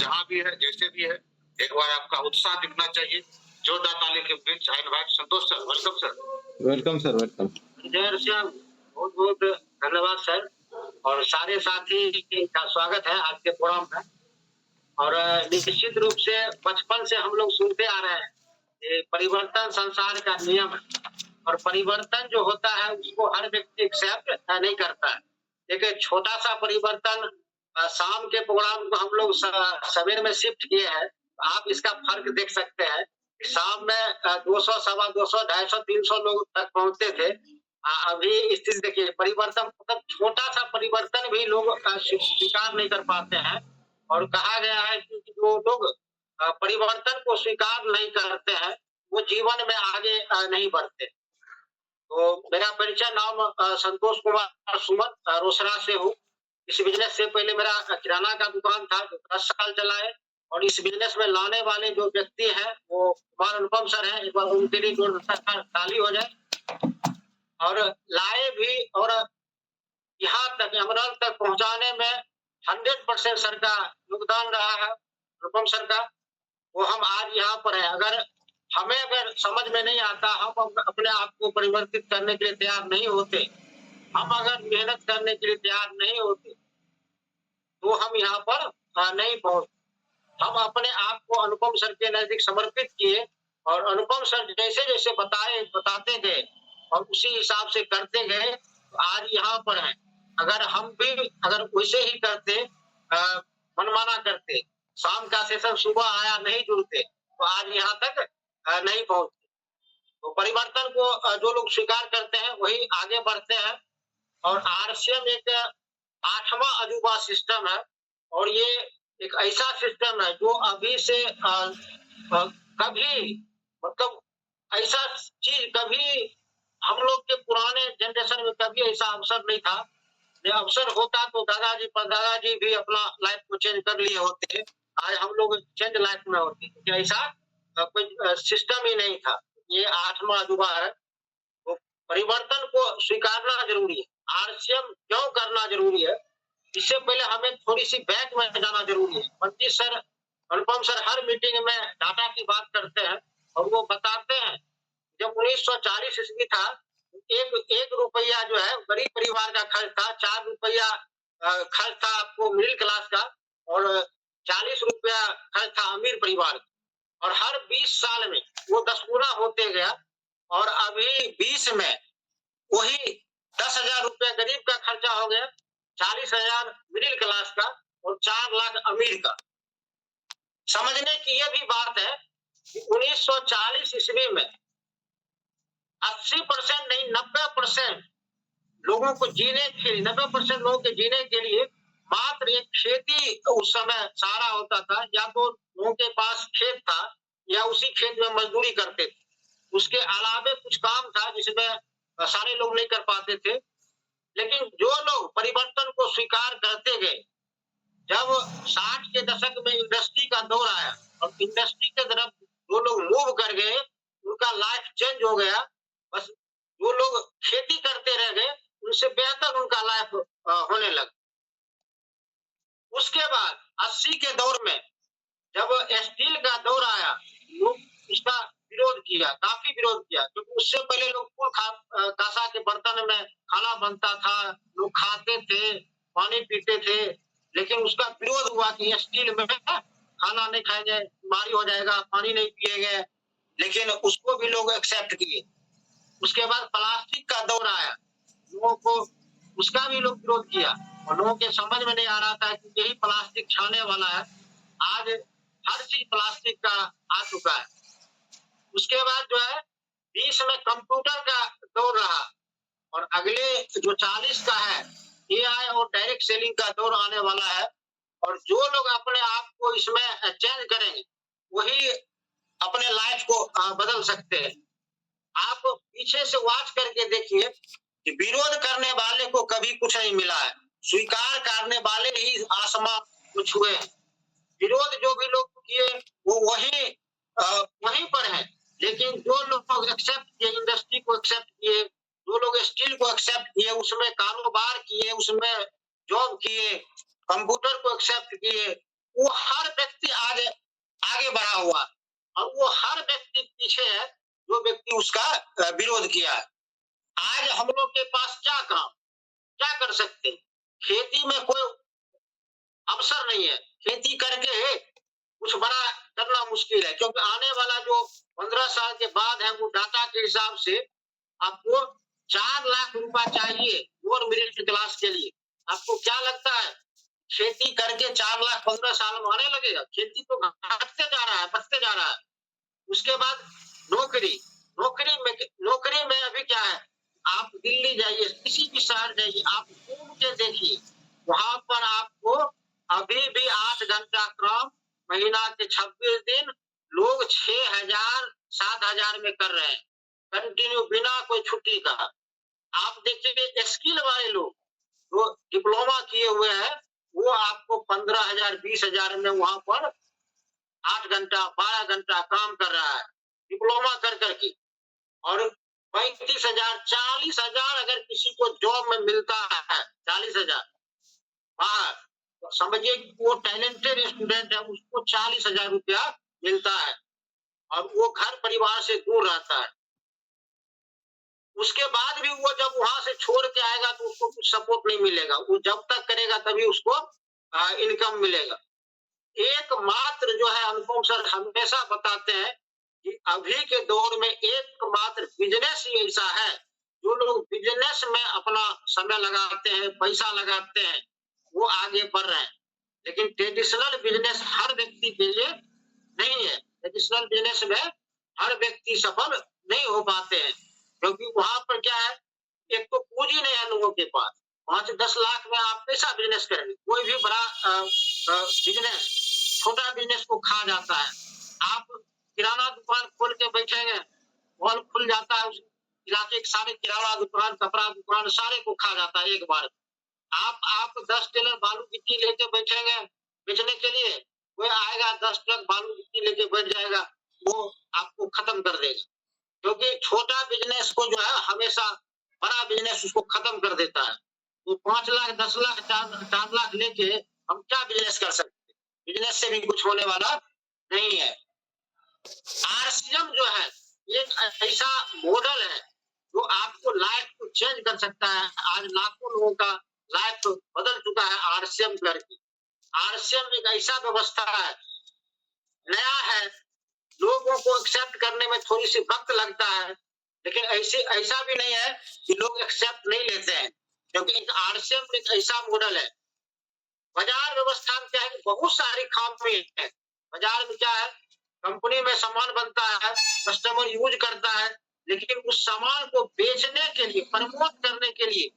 जहाँ भी है, जैसे भी है, एक बार आपका उत्साह दिखना चाहिए। जोरदार ताली के बीच I invite Santosh sir, welcome sir. Welcome sir, welcome. जय श्याम, बहुत-बहुत धन्यवाद सर और सारे साथी का स्वागत है आज के प्रोग्राम में। और निश्चित रूप से बचपन से हम लोग सुनते आ रहे हैं कि परिवर्तन संसार का नियम है और परिवर्तन जो होता है उसको हर व्यक्ति एक्सेप्ट नहीं करता है। एक छोटा-सा परिवर्तन शाम के प्रोग्राम को हम लोग सवेरे में शिफ्ट किए हैं। आप इसका फ़र्क देख सकते हैं। शाम में 200, सवा 200, 250, 300 लोग तक पहुँचते थे। अभी स्थिति देखिए परिवर्तन मतलब छोटा-सा परिवर्तन भी लोग स्वीकार नहीं कर पाते हैं और कहा गया है कि जो लोग परिवर्तन को स्वीकार नहीं करते हैं, वो जीवन में आगे नहीं बढ़ते। तो मेरा परिचय नाम संतोष कुमार सुमन रोसड़ा से हूँ। इस बिज़नेस से पहले मेरा किराना का दुकान था जो 10 साल चला है और इस बिज़नेस में लाने वाले जो व्यक्ति हैं वो कुमार अनुपम सर हैं। एक बार उनके लिए जोरदार ताली हो जाए। और लाए भी और यहाँ तक अमरावती तक पहुँचाने में 100% सर का योगदान रहा है, अनुपम सर का। वो हम आज यहाँ पर हैं। अगर समझ में नहीं आता, हम अपने आप को परिवर्तित करने के लिए तैयार नहीं होते, हम अगर मेहनत करने के लिए तैयार नहीं होते, तो हम यहाँ पर नहीं पहुँच। हम अपने आप को अनुपम सर के नज़दीक समर्पित किए और अनुपम सर जैसे-जैसे बताते गए और उसी हिसाब से करते गए, तो आज यहाँ पर हैं। अगर वैसे ही करते मनमाना करते, शाम का सेशन सुबह आया नहीं जुड़ते, तो आज यहाँ तक नहीं पहुँचते। तो परिवर्तन को जो लोग स्वीकार करते हैं वही आगे बढ़ते हैं और आरसीएम एक 8वां अजूबा सिस्टम है और ये एक ऐसा सिस्टम है जो अभी से कभी मतलब ऐसा चीज कभी हम लोग के पुराने जनरेशन में कभी ऐसा अवसर नहीं था। ये अवसर होता तो दादाजी परदादाजी भी अपना लाइफ को चेंज कर लिए होते। आज हम लोग चेंज लाइफ में होते, क्योंकि ऐसा कोई सिस्टम ही नहीं था। ये 8वां अजूबा है। तो परिवर्तन को स्वीकारना जरूरी है। आरसीएम क्यों करना जरूरी है? इससे पहले हमें थोड़ी-सी बैक में जाना जरूरी है। मंत्री सर, अनुपम सर हर मीटिंग में डाटा की बात करते हैं और वो बताते हैं जब 1940 ईस्वी था, एक रुपया जो है गरीब परिवार का खर्च था, 4 रुपया खर्च था आपको मिडिल क्लास का और 40 रुपया खर्च था अमीर परिवार का। और हर 20 साल में वो 10 गुना होते गया और अभी 20 में वही 10,000 रुपया गरीब का खर्चा हो गया, 40,000 मिडिल क्लास का और 4 लाख अमीर का। समझने की यह भी बात है कि 1940 ईस्वी में 80% नहीं 90% लोगों को जीने के लिए 90% लोगों के जीने के लिए मात्र एक खेती उस समय सहारा होता था। या तो लोगों के पास खेत था या उसी खेत में मजदूरी करते थे। उसके अलावे कुछ काम था जिसमें सारे लोग नहीं कर पाते थे। लेकिन जो लोग परिवर्तन को स्वीकार करते गए, जब 60 के दशक में इंडस्ट्री का दौर आया और इंडस्ट्री की तरफ जो लोग मूव कर गए, उनका लाइफ चेंज हो गया। बस जो लोग खेती करते रह गए, उनसे बेहतर उनका लाइफ होने लगा। उसके बाद 80 के दौर में जब स्टील का दौर आया, लोग इसका विरोध किया, काफी विरोध किया, क्योंकि उससे पहले लोग कांसा के बर्तन में खाना बनता था, लोग खाते थे, पानी पीते थे, लेकिन उसका विरोध हुआ कि स्टील में खाना नहीं खाएंगे, बीमारी हो जाएगा, पानी नहीं पिएंगे, लेकिन उसको भी लोग एक्सेप्ट किए। उसके बाद प्लास्टिक का दौर आया, लोगों को उसका भी लोग विरोध किया और लोगों के समझ में नहीं आ रहा था कि यही प्लास्टिक छाने वाला है। आज हर चीज प्लास्टिक का आ चुका है। उसके बाद जो है 20 में कंप्यूटर का दौर रहा और अगले जो 40 का है एआई और डायरेक्ट सेलिंग का दौर आने वाला है और जो लोग अपने आप को इसमें चेंज करेंगे वही अपने लाइफ को बदल सकते हैं। आप पीछे से वॉच करके देखिए कि विरोध करने वाले को कभी कुछ नहीं मिला है, स्वीकार करने वाले ही आसमां को छुए। विरोध जो भी लोग किए वो वहीं पर है, लेकिन जो लोग एक्सेप्ट किए, इंडस्ट्री को एक्सेप्ट किए, जो लोग स्टील को एक्सेप्ट किए, उसमें कारोबार किए, उसमें जॉब किए, कंप्यूटर को एक्सेप्ट किए, वो हर व्यक्ति लगा हुआ, और वो हर व्यक्ति पीछे है जो व्यक्ति उसका विरोध किया है। आज हम लोग के पास क्या काम, क्या कर सकते हैं? खेती में कोई अवसर नहीं है, खेती करके कुछ बड़ा करना मुश्किल है, क्योंकि आने वाला जो 15 साल के बाद है, वो डाटा के हिसाब से आपको 4 लाख रुपया चाहिए लोअर मिडिल क्लास के लिए। आपको क्या लगता है खेती करके 4 लाख 15 साल में आने लगेगा? खेती तो घटते जा रहा है, बढ़ते जा रहा है। उसके बाद नौकरी, नौकरी में अभी क्या है, आप दिल्ली जाइए, किसी भी शहर जाइए, आप घूम के देखिए, वहां पर आपको अभी भी 8 घंटा काम, महीना के 26 दिन, लोग 6,000 7,000 में कर रहे हैं, कंटिन्यू, बिना कोई छुट्टी का। आप देखिए स्किल वाले लोग जो डिप्लोमा किए हुए हैं, वो आपको 15,000 20,000 में वहां पर 8 घंटा 12 घंटा काम कर रहा है, डिप्लोमा कर करके। और 35,000 40,000 अगर किसी को जॉब में मिलता है, 40,000 बाहर, तो समझिए वो टैलेंटेड स्टूडेंट है, उसको 40,000 रुपया मिलता है, और वो घर परिवार से दूर रहता है। उसके बाद भी वो जब वहां से छोड़ के आएगा तो उसको कुछ सपोर्ट नहीं मिलेगा, वो जब तक करेगा तभी उसको इनकम मिलेगा। एकमात्र जो है, अनुपम सर हमेशा बताते हैं कि अभी के दौर में एकमात्र बिजनेस ही ऐसा है, जो लोग बिजनेस में अपना समय लगाते हैं, पैसा लगाते हैं, वो आगे बढ़ रहे हैं। लेकिन ट्रेडिशनल बिजनेस हर व्यक्ति के लिए नहीं है, ट्रेडिशनल बिजनेस में हर व्यक्ति सफल नहीं हो पाते हैं, क्योंकि वहां पर क्या है, एक तो पूंजी नहीं है लोगों के पास। 5-10 लाख में आप कैसा बिजनेस करेंगे? कोई भी बड़ा बिजनेस छोटा बिजनेस को खा जाता है। आप किराना दुकान खोल के बैठेंगे, मॉल खुल जाता है, उस इलाके के सारे किराना दुकान, कपड़ा दुकान सारे को खा जाता है एक बार। आप 10 टेलर बालू गिट्टी लेके बैठेंगे बेचने के लिए, कोई आएगा 10 ट्रक बालू गिट्टी लेके बैठ जाएगा, वो आपको खत्म कर देगा। क्योंकि छोटा बिजनेस को जो है हमेशा बड़ा बिजनेस उसको खत्म कर देता है। तो 5 लाख 10 लाख 4 लाख लेके हम क्या बिजनेस कर सकते हैं? बिजनेस से भी कुछ होने वाला नहीं है। आरसीएम जो है एक ऐसा मॉडल है जो आपको लाइफ को चेंज कर सकता है। आज लाखों लोगों का लाइफ बदल चुका है आरसीएम करके। आरसीएम एक ऐसा व्यवस्था है, नया है, लोगों को एक्सेप्ट करने में थोड़ी सी वक्त लगता है, लेकिन ऐसा भी नहीं है कि लोग एक्सेप्ट नहीं लेते हैं, क्योंकि आरसीएम एक ऐसा मॉडल है। बाजार व्यवस्था में क्या है, बहुत सारी खामी है। बाजार में क्या है, कंपनी में सामान बनता है, कस्टमर यूज करता है, लेकिन उस सामान को बेचने के लिए, प्रमोट करने के लिए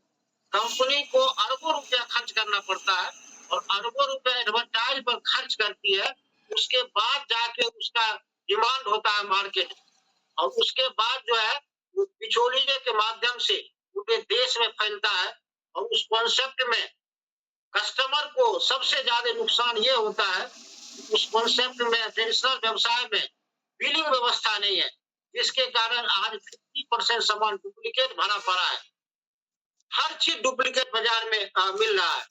कंपनी को अरबों रुपया खर्च करना पड़ता है, और अरबों रुपया एडवर्टाइज पर खर्च करती है। उसके बाद जाके उसका डिमांड होता है मार्केट, और उसके बाद जो है वो बिचौलिए के माध्यम से पूरे देश में फैलता है। और उस कॉन्सेप्ट में कस्टमर को सबसे ज्यादा नुकसान ये होता है, उस कॉन्सेप्ट में ट्रेडिशनल व्यवसाय में बिलिंग व्यवस्था नहीं है, जिसके कारण आज 50% सामान डुप्लीकेट भरा पड़ा है। हर चीज डुप्लीकेट बाजार में मिल रहा है।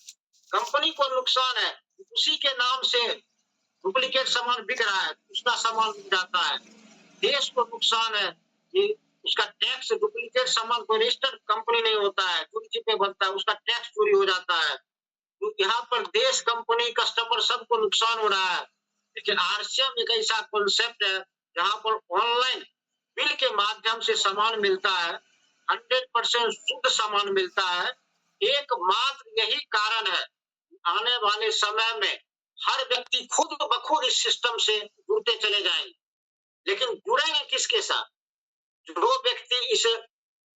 कंपनी को नुकसान है, उसी के नाम से डुप्लीकेट सामान बिक रहा है, उसका सामान बिक जाता है। देश को नुकसान है कि उसका टैक्स, डुप्लीकेट सामान को रजिस्टर्ड कंपनी नहीं होता है, चोरी छिपे बनता है, उसका टैक्स चोरी हो जाता है। तो यहाँ पर देश, कंपनी, कस्टमर सबको नुकसान हो रहा है। लेकिन आरसीएम एक ऐसा कॉन्सेप्ट है जहाँ पर ऑनलाइन बिल के माध्यम से सामान मिलता है, 100% शुद्ध सामान मिलता है। एकमात्र यही कारण है, आने वाले समय में हर व्यक्ति खुद ब खुद इस सिस्टम से जुड़ते चले जाएंगे। लेकिन जुड़ेंगे किसके साथ? जो व्यक्ति इस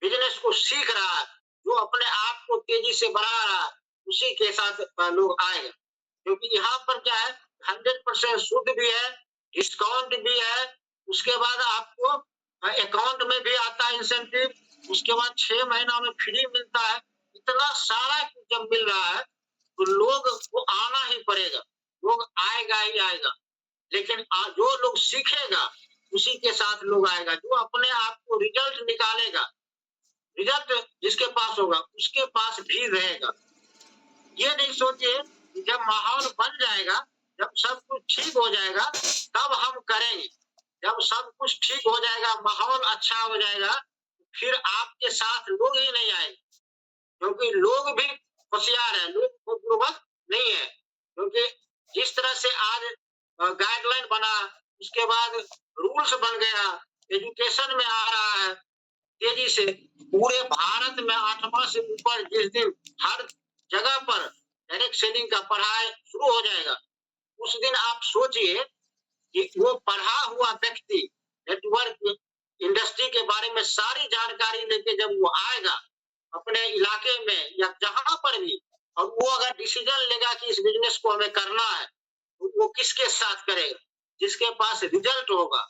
बिजनेस को सीख रहा है, जो अपने आप को तेजी से बढ़ा रहा है, उसी के साथ लोग आएंगे। क्योंकि यहाँ पर क्या है, 100% शुद्ध भी है, डिस्काउंट भी है, उसके बाद आपको अकाउंट में भी आता है इंसेंटिव, उसके बाद 6 महीना में फ्री मिलता है। इतना सारा जब मिल रहा है तो लोग को आना ही पड़ेगा, लोग आएगा ही आएगा। लेकिन जो लोग सीखेगा उसी के साथ लोग आएगा, जो अपने आप को रिजल्ट निकालेगा, रिजल्ट जिसके पास होगा उसके पास भी रहेगा। ये नहीं सोचिए जब माहौल बन जाएगा जब सब कुछ ठीक हो जाएगा तब हम करेंगे। जब सब कुछ ठीक हो जाएगा, माहौल अच्छा हो जाएगा, फिर आपके साथ लोग ही नहीं आएंगे, क्योंकि लोग भी होशियार है, लोग बुर्बक नहीं है। क्योंकि जिस तरह से आज गाइडलाइन बना, उसके बाद रूल्स बन गया, एजुकेशन में आ रहा है तेजी से, पूरे भारत में 8वां से ऊपर जिस दिन हर जगह पर डायरेक्ट सेलिंग का पढ़ाई शुरू हो जाएगा, उस दिन आप सोचिए कि वो पढ़ा हुआ व्यक्ति नेटवर्क इंडस्ट्री के बारे में सारी जानकारी लेके जब वो आएगा अपने इलाके में या जहां पर भी, और वो अगर डिसीजन लेगा कि इस बिजनेस को हमें करना है, तो वो किसके साथ करेगा? जिसके पास रिजल्ट होगा,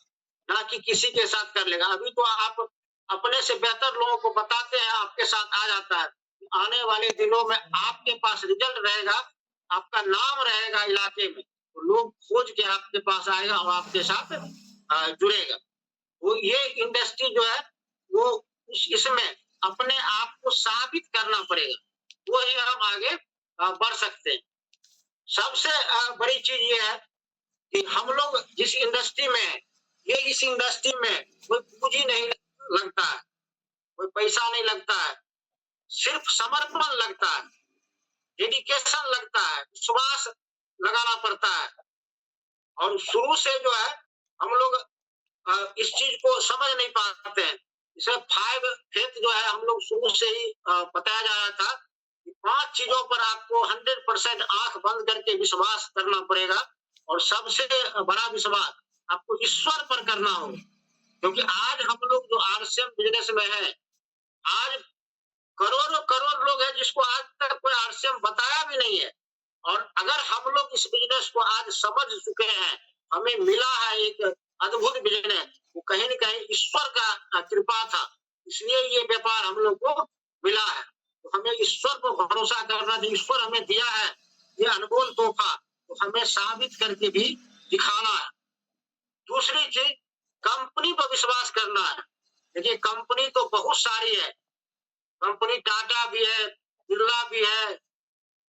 ना कि किसी के साथ कर लेगा। अभी तो आप अपने से बेहतर लोगों को बताते हैं, आपके साथ आ जाता है। आने वाले दिनों में आपके पास रिजल्ट रहेगा, आपका नाम रहेगा इलाके में, तो लोग खोज के आपके पास आएगा और आपके साथ जुड़ेगा। वो ये इंडस्ट्री जो है वो इसमें अपने आप को साबित करना पड़ेगा, वो ही हम आगे बढ़ सकते हैं। सबसे बड़ी चीज ये है कि हम लोग जिस इंडस्ट्री में है, ये इस इंडस्ट्री में कोई पूंजी नहीं लगता है, कोई पैसा नहीं लगता है, सिर्फ समर्पण लगता है, डेडिकेशन लगता है, विश्वास लगाना पड़ता है। और शुरू से जो है हम लोग इस चीज को समझ नहीं पाते हैं। इसे 5 फेथ जो है हम लोग शुरू से ही बताया जा रहा था कि 5 चीजों पर आपको 100% आंख बंद करके विश्वास करना पड़ेगा, और सबसे बड़ा विश्वास आपको ईश्वर पर करना होगा। क्योंकि आज हम लोग जो आरसीएम बिजनेस में है, आज करोड़ों करोड़ लोग हैं जिसको आज तक कोई आरसीएम बताया भी नहीं है। और अगर हम लोग इस बिजनेस को आज समझ चुके हैं, हमें मिला है एक अद्भुत बिजनेस, वो कहीं न कहीं ईश्वर का कृपा था, इसलिए ये व्यापार हम लोग को मिला है। तो हमें ईश्वर पर भरोसा करना चाहिए, ईश्वर हमें दिया है ये अनमोल तोहफा, तो हमें साबित करके भी दिखाना है। दूसरी चीज, कंपनी पर विश्वास करना है। देखिए कंपनी तो बहुत सारी है, कंपनी टाटा भी है, बिरला भी है,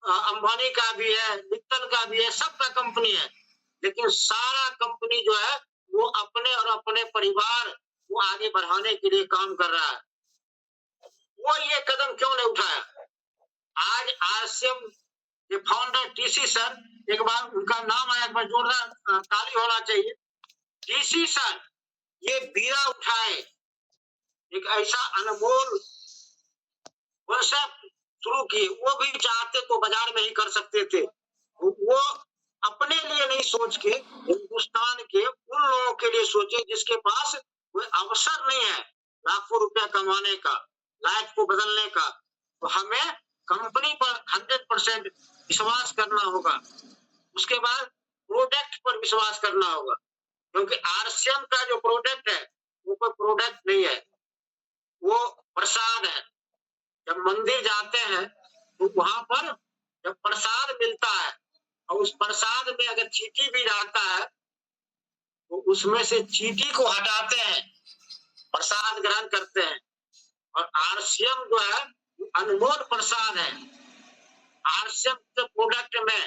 अंबानी का भी है, मित्तल का भी है, सबका कंपनी है, लेकिन सारा कंपनी जो है वो अपने और अपने परिवार को आगे बढ़ाने के लिए काम कर रहा है। वो ये कदम क्यों नहीं उठाया? आज आरसीएम के फाउंडर टीसी सर, एक बार उनका नाम आया, एक बार जोरदार ताली होना चाहिए। टीसी सर ये बीड़ा उठाए, एक ऐसा अनमोल कॉन्सेप्ट शुरू किए। वो भी चाहते तो बाजार में ही कर सकते थे, वो अपने लिए नहीं सोच के हिंदुस्तान के उन लोगों के लिए सोचे जिसके पास कोई अवसर नहीं है लाखों रुपया कमाने का, लाइफ को बदलने का। तो हमें कंपनी पर 100% विश्वास करना होगा। उसके बाद प्रोडक्ट पर विश्वास करना होगा, क्योंकि आरसीएम का जो प्रोडक्ट है वो कोई प्रोडक्ट नहीं है, वो प्रसाद है। जब मंदिर जाते हैं तो वहां पर जब प्रसाद मिलता है और उस प्रसाद में अगर चींटी भी रहता है तो उसमें से चींटी को हटाते हैं, प्रसाद ग्रहण करते हैं। और आरसीएम जो है अनमोल प्रसाद है। आरसीएम के प्रोडक्ट में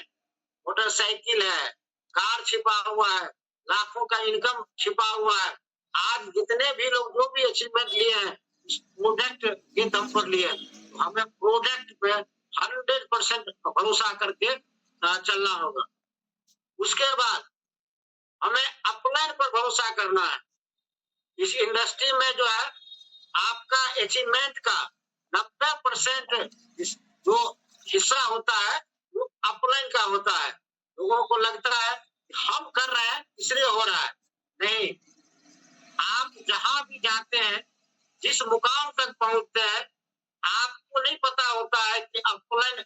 मोटरसाइकिल है, कार छिपा हुआ है, लाखों का इनकम छिपा हुआ है। आज जितने भी लोग जो भी अचीवमेंट लिए हैं प्रोडक्ट के दम पर लिए, तो हमें प्रोडक्ट पे 100% भरोसा करके चलना होगा। उसके बाद हमें अपलाइन पर भरोसा करना है। इस इंडस्ट्री में जो है आपका अचीवमेंट का 90% जो हिस्सा होता है वो अपलाइन का होता है। लोगों को लगता है हम कर रहे हैं इसलिए हो रहा है, नहीं। आप जहां भी जाते हैं, जिस मुकाम तक पहुंचते हैं, आपको नहीं पता होता है कि अपलाइन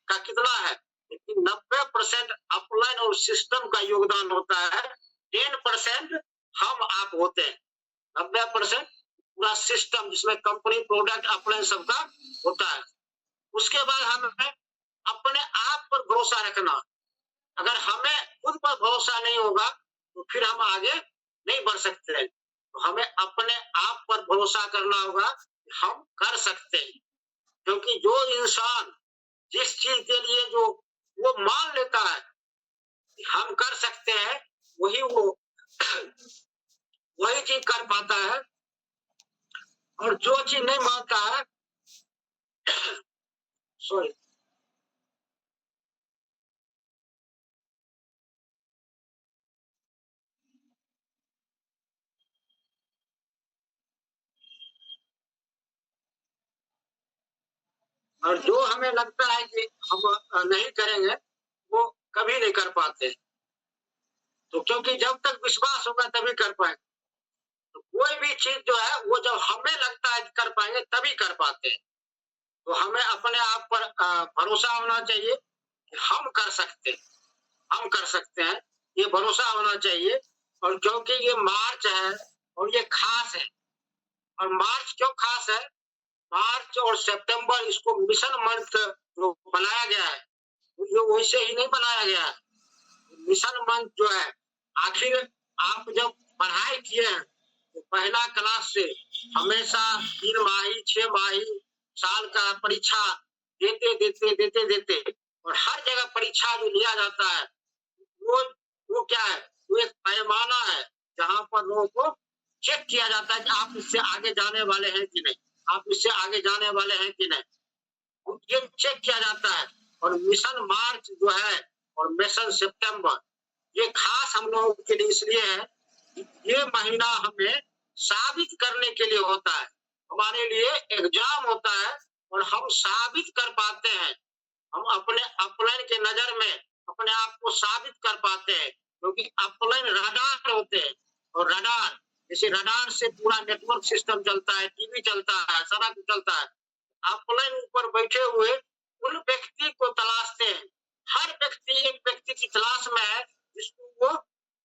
का कितना है, लेकिन 90% अपलाइन और सिस्टम का योगदान होता है, 10% हम आप होते हैं। 90% पूरा सिस्टम जिसमें कंपनी, प्रोडक्ट, अपलाइन सबका होता है। उसके बाद हमें अपने आप पर भरोसा रखना। अगर हमें खुद पर भरोसा नहीं होगा तो फिर हम आगे नहीं बढ़ सकते हैं। तो हमें अपने आप पर भरोसा करना होगा, हम कर सकते हैं। क्योंकि जो इंसान जिस चीज के लिए जो वो मान लेता है हम कर सकते हैं, वही वो वही चीज कर पाता है। और जो चीज नहीं मानता है, सॉरी, और जो हमें लगता है कि हम नहीं करेंगे, वो कभी नहीं कर पाते। तो क्योंकि जब तक विश्वास होगा तभी कर पाएंगे। तो कोई भी चीज जो है वो जब हमें लगता है कि कर पाएंगे तभी कर पाते हैं। तो हमें अपने आप पर भरोसा होना चाहिए कि हम कर सकते हैं, हम कर सकते हैं, ये भरोसा होना चाहिए। और क्योंकि ये मार्च है और ये खास है, और मार्च क्यों खास है, मार्च और सितंबर इसको मिशन मंथ जो बनाया गया है, ये वैसे ही नहीं बनाया गया है। मिशन मंथ जो है, आखिर आप जब पढ़ाई किए हैं तो पहला क्लास से हमेशा 3 माही 6 माही साल का परीक्षा देते देते देते देते और हर जगह परीक्षा जो लिया जाता है, वो वो क्या है, वो एक पैमाना है जहां पर लोगों को चेक किया जाता है कि आप इससे आगे जाने वाले हैं कि नहीं, आप इससे आगे जाने वाले हैं कि नहीं, ये चेक किया जाता है। और मिशन मार्च जो है और मिशन सितंबर, ये खास हम लोगों के लिए इसलिए है कि ये महीना हमें साबित करने के लिए होता है, हमारे लिए एग्जाम होता है और हम साबित कर पाते हैं, हम अपने अपलाइन के नजर में अपने आप को साबित कर पाते हैं, क्योंकि अपलाइन रडार होते हैं। और रडार, जैसे रडार से पूरा नेटवर्क सिस्टम चलता है, टीवी चलता है, सारा कुछ चलता है। अपलाइन ऊपर बैठे हुए उन व्यक्ति को तलाशते हैं, हर व्यक्ति एक व्यक्ति की तलाश में है जिसको वो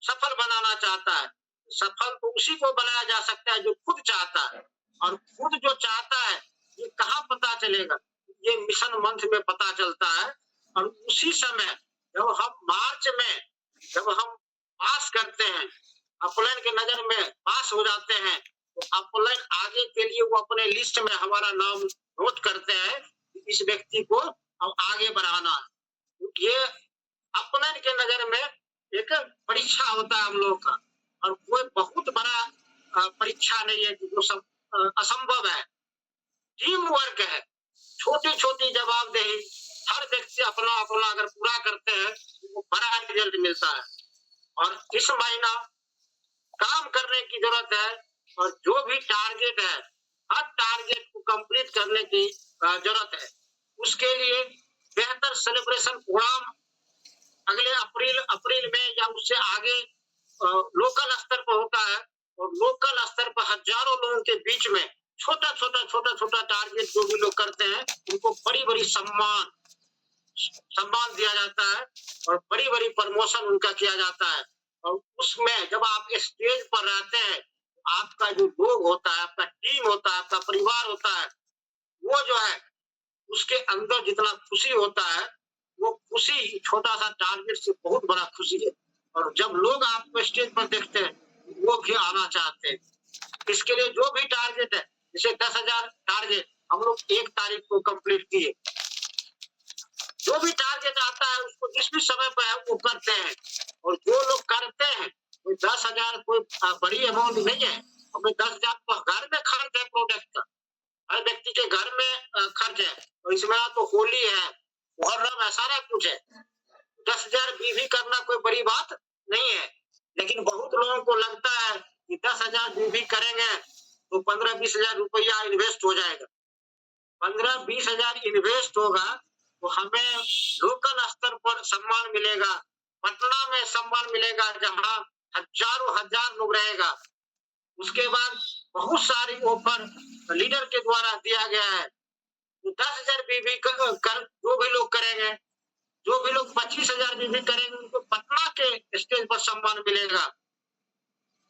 सफल बनाना चाहता है। सफल तो उसी को बनाया जा सकता है जो खुद चाहता है, और खुद जो चाहता है ये कहाँ पता चलेगा, ये मिशन मंथ में पता चलता है। और उसी समय जब हम मार्च में जब हम पास करते हैं, अपलाइन के नजर में पास हो जाते हैं, तो अपलाइन आगे के लिए वो अपने लिस्ट में हमारा नाम नोट करते हैं, इस व्यक्ति को अब आगे बढ़ाना है। ये अपलाइन के नजर में एक परीक्षा होता है हम लोग का, और कोई बहुत बड़ा परीक्षा नहीं है जो सब असंभव है। टीम वर्क है, छोटी छोटी जवाबदेही, हर व्यक्ति अपना अपना अगर पूरा करते हैं तो बड़ा रिजल्ट मिलता है। और इस महीना काम करने की जरूरत है, और जो भी टारगेट है, हर टारगेट को कंप्लीट करने की जरूरत है। उसके लिए बेहतर सेलिब्रेशन प्रोग्राम अगले अप्रैल अप्रैल में या उससे आगे लोकल स्तर पर होता है, और लोकल स्तर पर हजारों लोगों के बीच में छोटा छोटा टारगेट जो भी लोग करते हैं उनको बड़ी बड़ी सम्मान दिया जाता है, और बड़ी बड़ी प्रमोशन उनका किया जाता है। और उसमें जब आप स्टेज पर रहते हैं, आपका जो लोग होता है, आपका टीम होता है, आपका परिवार होता है, वो जो है उसके अंदर जितना खुशी होता है, वो खुशी छोटा सा टारगेट से बहुत बड़ा खुशी है। और जब लोग आपको स्टेज पर देखते हैं, वो भी आना चाहते हैं। इसके लिए जो भी टारगेट है, जैसे 10,000 टारगेट हम लोग 1 तारीख को कंप्लीट किए, जो भी टारगेट आता है उसको जिस भी समय पर है वो करते हैं। और जो लोग करते हैं, कोई 10,000 कोई बड़ी अमाउंट नहीं है, हमें 10,000 तो घर में खर्च है, प्रोडक्ट का हर व्यक्ति के घर में खर्च है। और इसमें तो होली है, मुहर्रम है, सारा कुछ है। 10,000 भी करना कोई बड़ी बात नहीं है, लेकिन बहुत लोगों को लगता है कि 10,000 भी करेंगे तो 15-20 हजार रुपया इन्वेस्ट हो जाएगा। 15-20 हजार इन्वेस्ट होगा तो हमें लोकल स्तर पर सम्मान मिलेगा, पटना में सम्मान मिलेगा जहां हजारों हजार लोग रहेगा। उसके बाद बहुत सारी ऑफर लीडर के द्वारा दिया गया है। तो 10,000 भी कर जो भी लोग करेंगे, जो भी लोग 25,000 भी करेंगे उनको पटना के स्टेज पर सम्मान मिलेगा।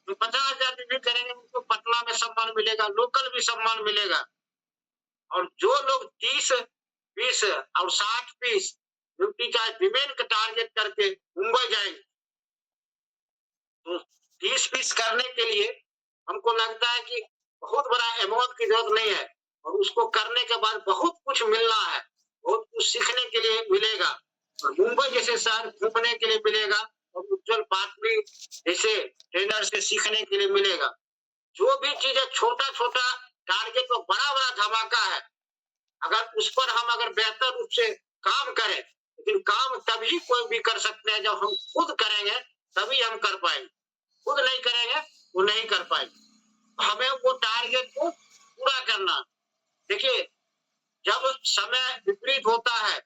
जो 50,000 भी करेंगे उनको पटना में सम्मान मिलेगा, लोकल भी सम्मान मिलेगा। और जो लोग 30, 20 और 60 पीस यूपी का विमेन का टारगेट करके मुंबई जाएंगे, तो 30 पीस करने के लिए हमको लगता है कि बहुत बड़ा अमाउंट की जरूरत नहीं है, और उसको करने के बाद बहुत कुछ मिलना है, बहुत कुछ सीखने के लिए मिलेगा। और मुंबई जैसे शहर घूमने के लिए मिलेगा और उज्जवल बातमी जैसे ट्रेनर से सीखने के लिए मिलेगा। जो भी चीज है छोटा छोटा टारगेट और बड़ा बड़ा धमाका है, अगर उस पर हम अगर बेहतर रूप से काम करें, लेकिन काम तभी कोई भी कर सकते हैं जब हम खुद करेंगे, तभी हम कर पाएंगे। खुद नहीं करेंगे वो नहीं कर पाएंगे। हमें वो टारगेट को पूरा करना। देखिए, जब समय विपरीत होता है,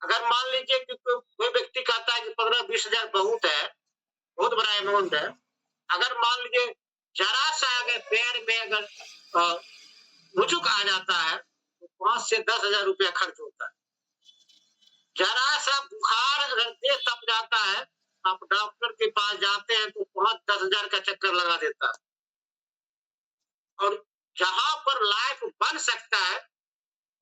अगर मान लीजिए कि कोई व्यक्ति कहता है कि 15-20 हजार बहुत है, बहुत बड़ा अमाउंट है, अगर मान लीजिए जरा सा अगर पैर में अगर मुचुक आ जाता है तो 5 से 10 हजार रुपया खर्च होता है। जरा सा बुखार अगर देह तप जाता है, आप डॉक्टर के पास जाते हैं तो 5-10 हजार का चक्कर लगा देता है। और जहां पर लाइफ बन सकता है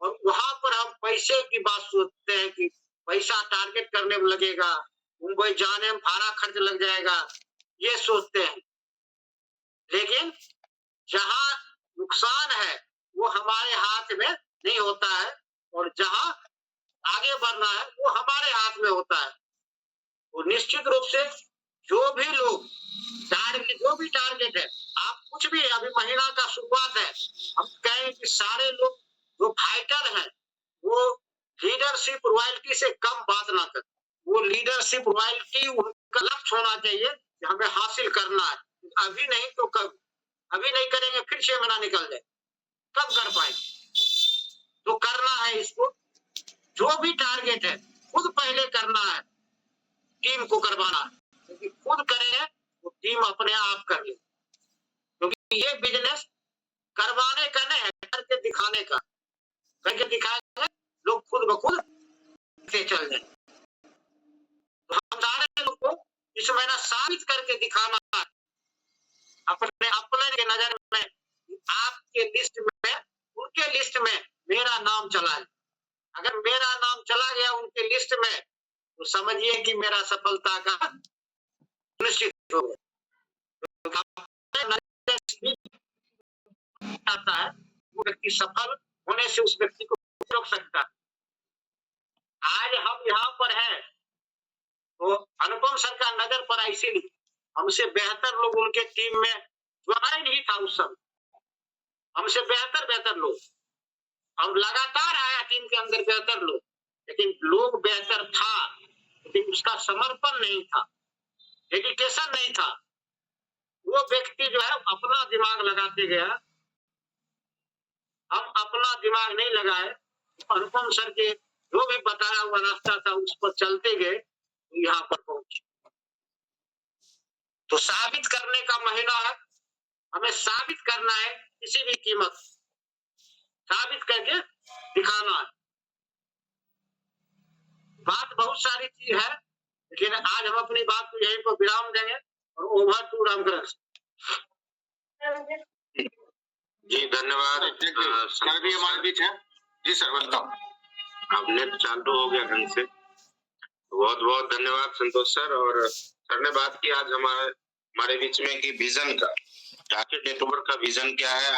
और वहां पर हम पैसे की बात सोचते हैं कि पैसा टारगेट करने में लगेगा, मुंबई जाने में भाड़ा खर्च लग जाएगा, ये सोचते हैं। लेकिन जहां नुकसान है वो हमारे हाथ में नहीं होता है और जहां आगे बढ़ना है वो हमारे हाथ में होता है। तो निश्चित रूप से जो भी लोग जो भी टारगेट है, आप कुछ भी, अभी महीना का शुरुआत है, हम कहें कि सारे लोग जो फाइटर हैं वो लीडरशिप रॉयल्टी से कम बात ना करें। वो लीडरशिप रॉयल्टी उनका लक्ष्य होना चाहिए कि हमें हासिल करना है। अभी नहीं तो कब, अभी नहीं करेंगे फिर 6 महीना निकल जाए, कब कर पाएंगे? तो करना है इसको, जो भी टारगेट है खुद पहले करना है, टीम को करवाना है। क्योंकि खुद करेंगे तो टीम अपने आप कर ले, क्योंकि ये बिजनेस करवाने का नहीं है, करके दिखाने का। करके दिखाएंगे लोग खुद ब खुद से चल जाए। तो हम सारे लोग को इस महीना साबित करके दिखाना है अपने अपने के नजर में, आपके लिस्ट में, उनके लिस्ट में मेरा नाम चला है। अगर मेरा नाम चला गया उनके लिस्ट में तो समझिए कि मेरा सफलता का निश्चित हो गया। आता है वो व्यक्ति सफल होने से उस व्यक्ति को रोक सकता है। आज हम यहाँ पर हैं तो अनुपम सर का नजर पड़ा, इसीलिए हमसे बेहतर लोग उनके टीम में जो आए नहीं था उस समय, हमसे बेहतर लोग, हम लगातार आया टीम के अंदर बेहतर लोग, लेकिन लोग बेहतर था लेकिन उसका समर्पण नहीं था, डेडिकेशन नहीं था। वो व्यक्ति जो है अपना दिमाग लगाते गया, हम अपना दिमाग नहीं लगाए। अनुपम सर के जो भी बताया हुआ रास्ता था उस पर चलते गए, यहाँ पर पहुंचे। तो साबित करने का महीना है, हमें साबित करना है, किसी भी कीमत साबित करके दिखाना है। बात बहुत सारी चीज है, लेकिन आज हम अपनी बात को यहीं पर विराम देंगे और ओवर टू रामकृष्ण जी। धन्यवाद सर भी हमारे बीच है। जी सर बताओ। अब नेट चालू हो गया ढंग से, बहुत बहुत धन्यवाद संतोष सर। और सर ने बात की आज हमारे बीच में कि विजन का, टारगेट डेट ओवर का विजन क्या है,